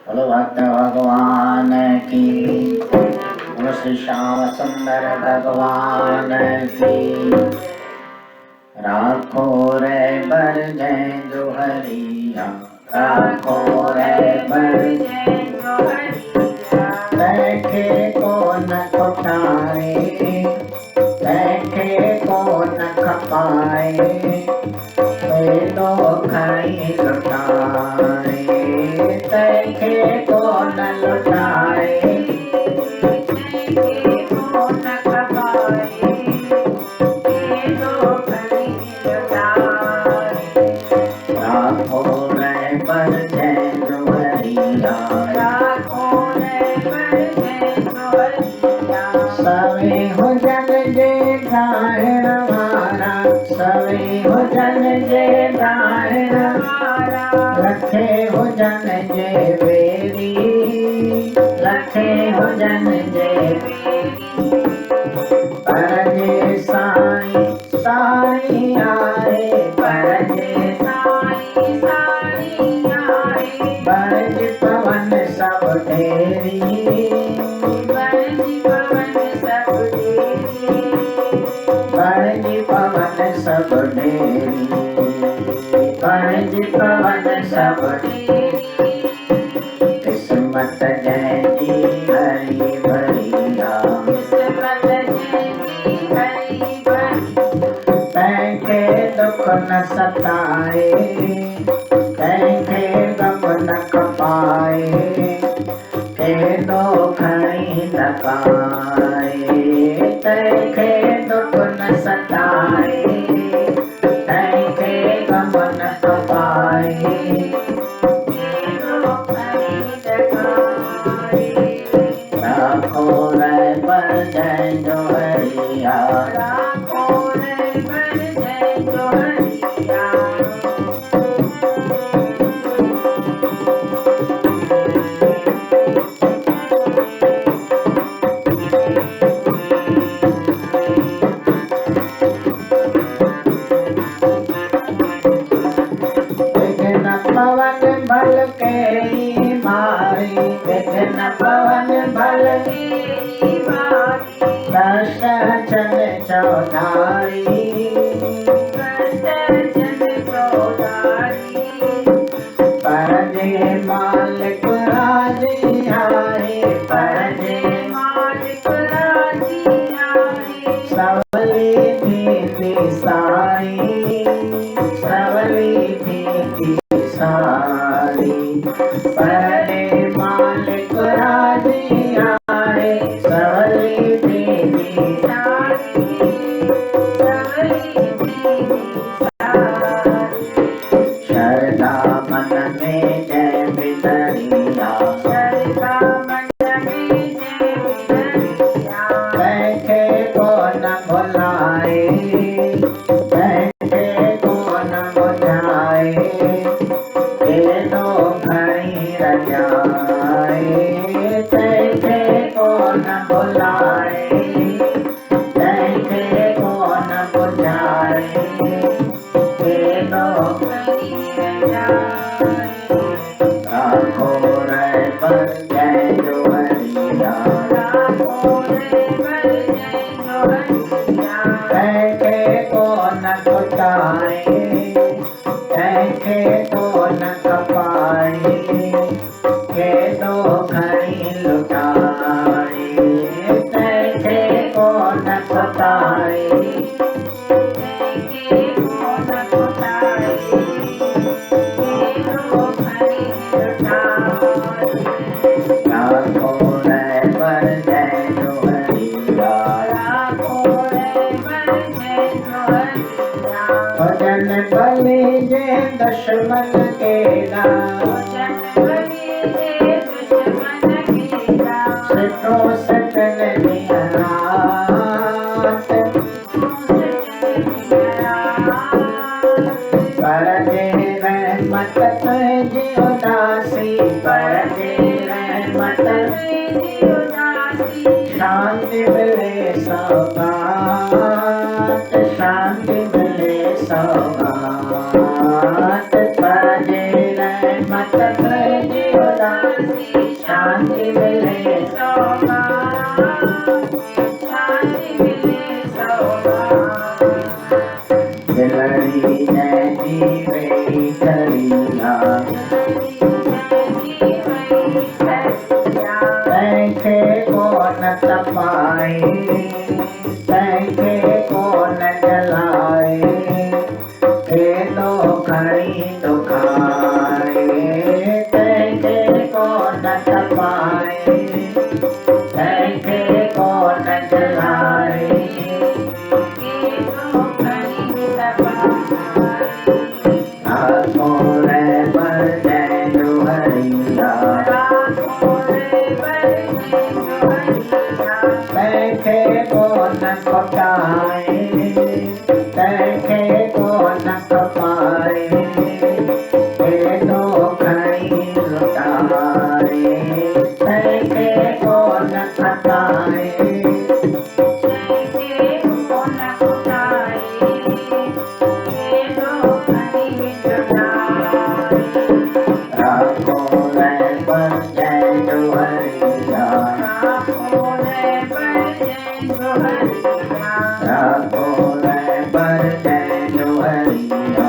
बोलो भक्त भगवान की। बोलो श्री श्याम सुंदर भगवान की। राखो रे बर जय जो हरिया, राखो रे बर जय जो हरिया। बैठे को न कोटाए, बैठे को न खपाए, तो खाई लुटाए, बैठे को न लुटाए, बैठे को न खपाए, तो खाई लुटाए। राखो रे बर जय जो हरिया, राखो रे बर जय जो हरिया। सवे हो जन जे गाहे हमारा, सवे हो जन जे गाहे हमारा। रखे हो जन जे बेरी, रखे हो जन जे बेरी। परजे साई साई आए, परजे साई साई आए। बरज पवन सब तेरी, बरज पवन सब तेरी, बरज पवन सब तेरी, बरज पवन सब तेरी। किस्मत जैसी हरी भरिया, किस्मत जैसी हरी भरी। तैके दुख न सताए, तैके गम न खपाए, के दो खड़ी न पाए। तैके दुख न सताए, तैके गम न खपाए, के दो खड़ी न पाए। राखो रे बर जय जो हरिया, राखो रे बर जय जो हरिया। विघ्न पवन भल के मारी, विघ्न पवन भल के मारी। कष्ट चल चौधारी, कष्ट चल चौधारी। परजे मालिक राजी हारे, परजे मालिक राजी हारे। सवली भीति सारी, सवली भीति सारी। परजे मालिक राजी हारे, सवली भीति सारी, सवली भीति सारी। शरदा मन में जय बिदरिया, शरदा मन में जय बिदरिया। बैठे को न बुलाए, बैठे को न बुझाए, के दो घड़ी रजाए। बैठे को न बुलाए, बैठे को न बुझाए, के दो घड़ी रजाए। राखो रे बर जय जो हरिया, राखो रे बर जय जो हरिया। बैठे को न कोटाए, बैठे को न खपाए, के दो घड़ी लुटाए। बैठे को न कोटाए, बैठे को न कोटाए, के दो घड़ी लुटाए। राखो रे बर जय जो हरिया, राखो रे बर जय जो हरिया। भजन बलि जे दुश्मन केला, भजन बलि जे दुश्मन केला। सिटो सटन निहरात, परजे रहमत तुझी उदासी, परजे रहमत तुझी उदासी। शांति मिले सौगात, शांति मिले सौगात। परजे रहमत तुझी उदासी, शांति मिले दिलड़ी जैसी वही करिया तैखे को न तपाए तैखे को न जलाए के दो खड़ी दुखाए तैखे को न तपाए तैखे को न जलाए तैखे को न पकाए तैखे को न कपाए के दो खड़ी लुटाए तैखे को न खटाए राखो रे पर जय जोहरिया राखो रे पर जय जोहरिया